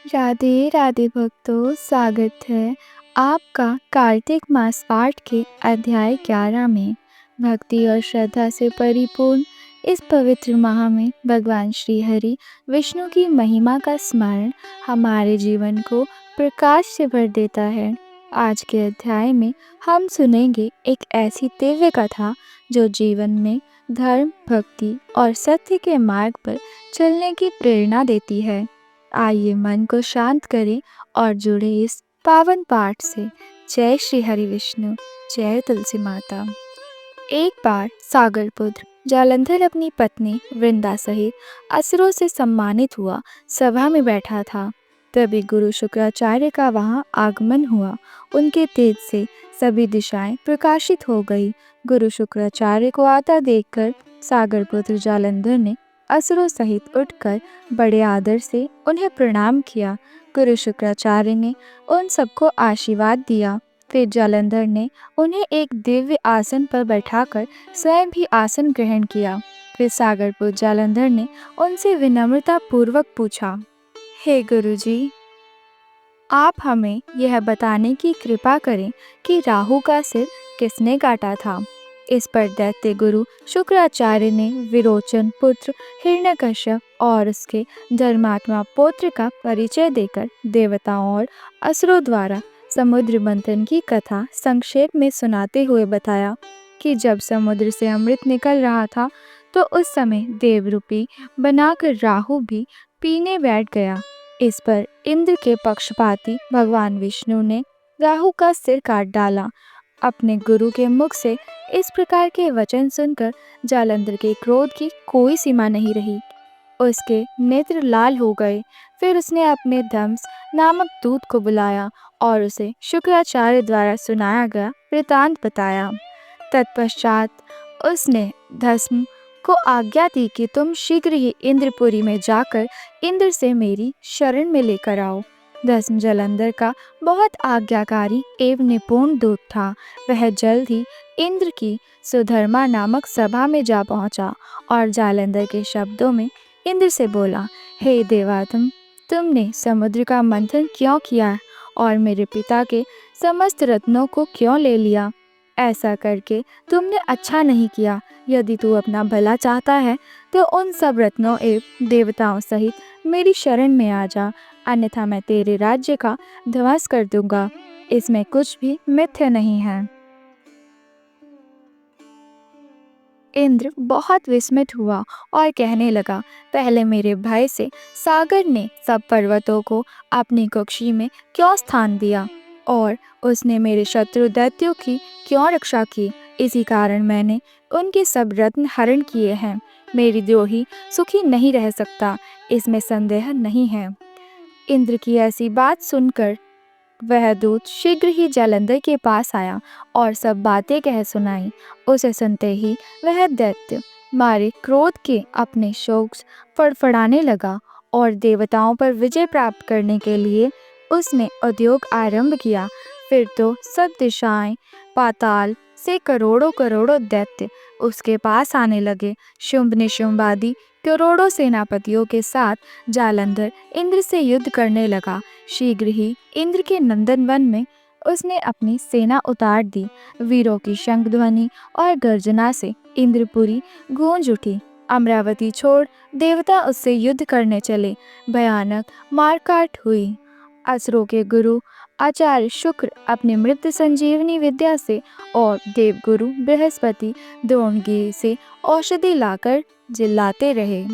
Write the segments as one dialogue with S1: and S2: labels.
S1: राधे राधे भक्तों, स्वागत है आपका कार्तिक मास पाठ के अध्याय 11 में। भक्ति और श्रद्धा से परिपूर्ण इस पवित्र माह में भगवान श्री हरि विष्णु की महिमा का स्मरण हमारे जीवन को प्रकाश से भर देता है। आज के अध्याय में हम सुनेंगे एक ऐसी दिव्य कथा जो जीवन में धर्म, भक्ति और सत्य के मार्ग पर चलने की प्रेरणा देती है। आइए मन को शांत करें और जुड़े इस पावन पाठ से। जय श्री हरि विष्णु, जय तुलसी माता। एक बार सागर पुत्र जालंधर अपनी पत्नी वृंदा सहित असुरों से सम्मानित हुआ सभा में बैठा था। तभी गुरु शुक्राचार्य का वहां आगमन हुआ। उनके तेज से सभी दिशाएं प्रकाशित हो गई। गुरु शुक्राचार्य को आता देखकर सागर पुत्र जालंधर ने असुरों सहित उठकर बड़े आदर से उन्हें प्रणाम किया। गुरु शुक्राचार्य ने उन सबको आशीर्वाद दिया। फिर जालंधर ने उन्हें एक दिव्य आसन पर बैठाकर स्वयं भी आसन ग्रहण किया। फिर सागरपुर जालंधर ने उनसे विनम्रता पूर्वक पूछा, हे गुरुजी, आप हमें यह बताने की कृपा करें कि राहु का सिर किसने काटा था। इस पर दैत्य गुरु शुक्राचार्य ने विरोचन पुत्र हिरण्यकश्यप और उसके धर्मात्मा पुत्र का परिचय देकर देवताओं और असुरों द्वारा समुद्र मंथन की कथा संक्षेप में सुनाते हुए बताया कि जब समुद्र से अमृत निकल रहा था तो उस समय देवरूपी बनाकर राहु भी पीने बैठ गया। इस पर इंद्र के पक्षपाती भगवान विष्णु ने राहु का सिर काट डाला। अपने गुरु के मुख से इस प्रकार के वचन सुनकर जालंधर के क्रोध की कोई सीमा नहीं रही। उसके नेत्र लाल हो गए। फिर उसने अपने धम्स नामक दूत को बुलाया और उसे शुक्राचार्य द्वारा सुनाया गया वृतांत बताया। तत्पश्चात उसने धस्म को आज्ञा दी कि तुम शीघ्र ही इंद्रपुरी में जाकर इंद्र से मेरी शरण में लेकर आओ। धस्म जालंधर का बहुत आज्ञाकारी एवं निपुण दूत था। वह जल्द ही इंद्र की सुधर्मा नामक सभा में जा पहुंचा और जालंधर के शब्दों में इंद्र से बोला, हे देवात्म, तुमने समुद्र का मंथन क्यों किया और मेरे पिता के समस्त रत्नों को क्यों ले लिया? ऐसा करके तुमने अच्छा नहीं किया। यदि तू अपना भला चाहता है तो उन सब रत्नों एवं देवताओं सहित मेरी शरण में आ जा, अन्यथा मैं तेरे राज्य का ध्वंस कर दूंगा। इसमें कुछ भी मिथ्या नहीं है। इंद्र बहुत विस्मित हुआ और कहने लगा, पहले मेरे भय से सागर ने सब पर्वतों को अपनी कक्षी में क्यों स्थान दिया और उसने मेरे शत्रु दैत्यों की क्यों रक्षा की? इसी कारण मैंने उनके सब रत्न हरण किए हैं। मेरी द्रोही सुखी नहीं रह सकता, इसमें संदेह नहीं है। इंद्र की ऐसी बात सुनकर वह दूत शीघ्र ही जालंधर के पास आया और सब बातें कह सुनाई। उसे सुनते ही वह दैत्य मारे क्रोध के अपने शोक फड़फड़ाने लगा और देवताओं पर विजय प्राप्त करने के लिए उसने उद्योग आरंभ किया। फिर तो सब दिशाएं पाताल से करोड़ों करोड़ों दैत्य उसके पास आने लगे। शुंभ निशुंभ आदि करोड़ों सेनापतियों के साथ जालंधर इंद्र से युद्ध करने लगा। शीघ्र ही इंद्र के नंदन वन में उसने अपनी सेना उतार दी। वीरों की शंख ध्वनि और गर्जना से इंद्रपुरी गूंज उठी। अमरावती छोड़ देवता उससे युद्ध करने चले। भयानक मारकाट हुई। असुरों के गुरु आचार्य शुक्र अपने मृत्यु संजीवनी विद्या से और देवगुरु बृहस्पति द्रोणगिरि से औषधि लाकर जिलाते रहे।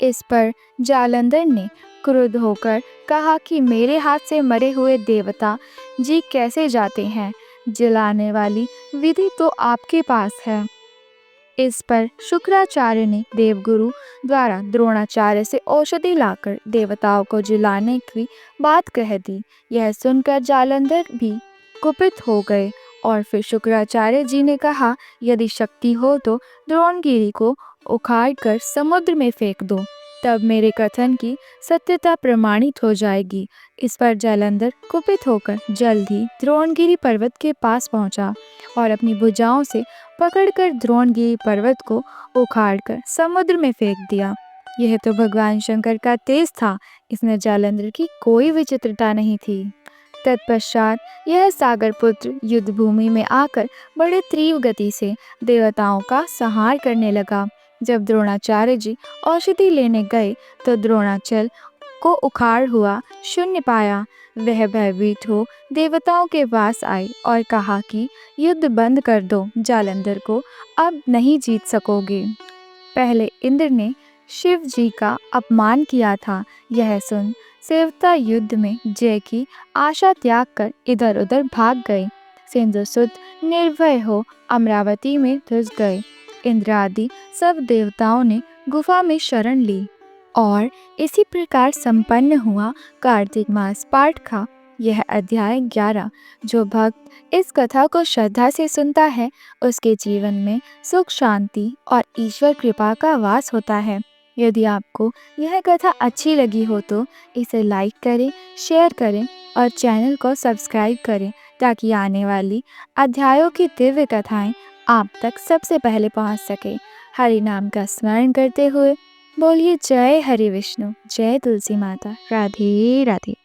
S1: इस पर जालंधर ने क्रुद्ध होकर कहा कि मेरे हाथ से मरे हुए देवता जी कैसे जाते हैं? जलाने वाली विधि तो आपके पास है। इस पर शुक्राचार्य ने देवगुरु द्वारा द्रोणाचार्य से औषधि लाकर देवताओं को जलाने की बात कह दी। यह सुनकर जालंधर भी कुपित हो गए और फिर शुक्राचार्य जी ने कहा, यदि शक्ति हो तो द्रोणगिरि को उखाड़कर समुद्र में फेंक दो, तब मेरे कथन की सत्यता प्रमाणित हो जाएगी। इस पर जालंधर कुपित होकर जल्द ही द्रोणगिरि पर्वत के पास पहुंचा और अपनी भुजाओं से पकड़कर द्रोणगिरि पर्वत को उखाड़कर समुद्र में फेंक दिया। यह तो भगवान शंकर का तेज था, इसमें जालंधर की कोई विचित्रता नहीं थी। तत्पश्चात यह सागर पुत्र युद्ध भूमि में आकर बड़े तीव्र गति से देवताओं का संहार करने लगा। जब द्रोणाचार्य जी औषधि लेने गए तो द्रोणाचल को उखाड़ हुआ शून्य पाया। वह भयभीत हो देवताओं के पास आए और कहा कि युद्ध बंद कर दो, जालंधर को अब नहीं जीत सकोगे। पहले इंद्र ने शिव जी का अपमान किया था। यह सुन देवता युद्ध में जय की आशा त्याग कर इधर उधर भाग गए। सिंधुसुत निर्भय हो अमरावती में घुस गए। इंद्र आदि सब देवताओं ने गुफा में शरण ली और इसी प्रकार संपन्न हुआ कार्तिक मास पाठ का यह अध्याय 11। जो भक्त इस कथा को श्रद्धा से सुनता है उसके जीवन में सुख, शांति और ईश्वर कृपा का वास होता है। यदि आपको यह कथा अच्छी लगी हो तो इसे लाइक करें, शेयर करें और चैनल को सब्सक्राइब करें ताकि आने वाली अध्यायों की दिव्य कथाएं आप तक सबसे पहले पहुंच सके। हरि नाम का स्मरण करते हुए बोलिए जय हरि विष्णु, जय तुलसी माता, राधे राधे।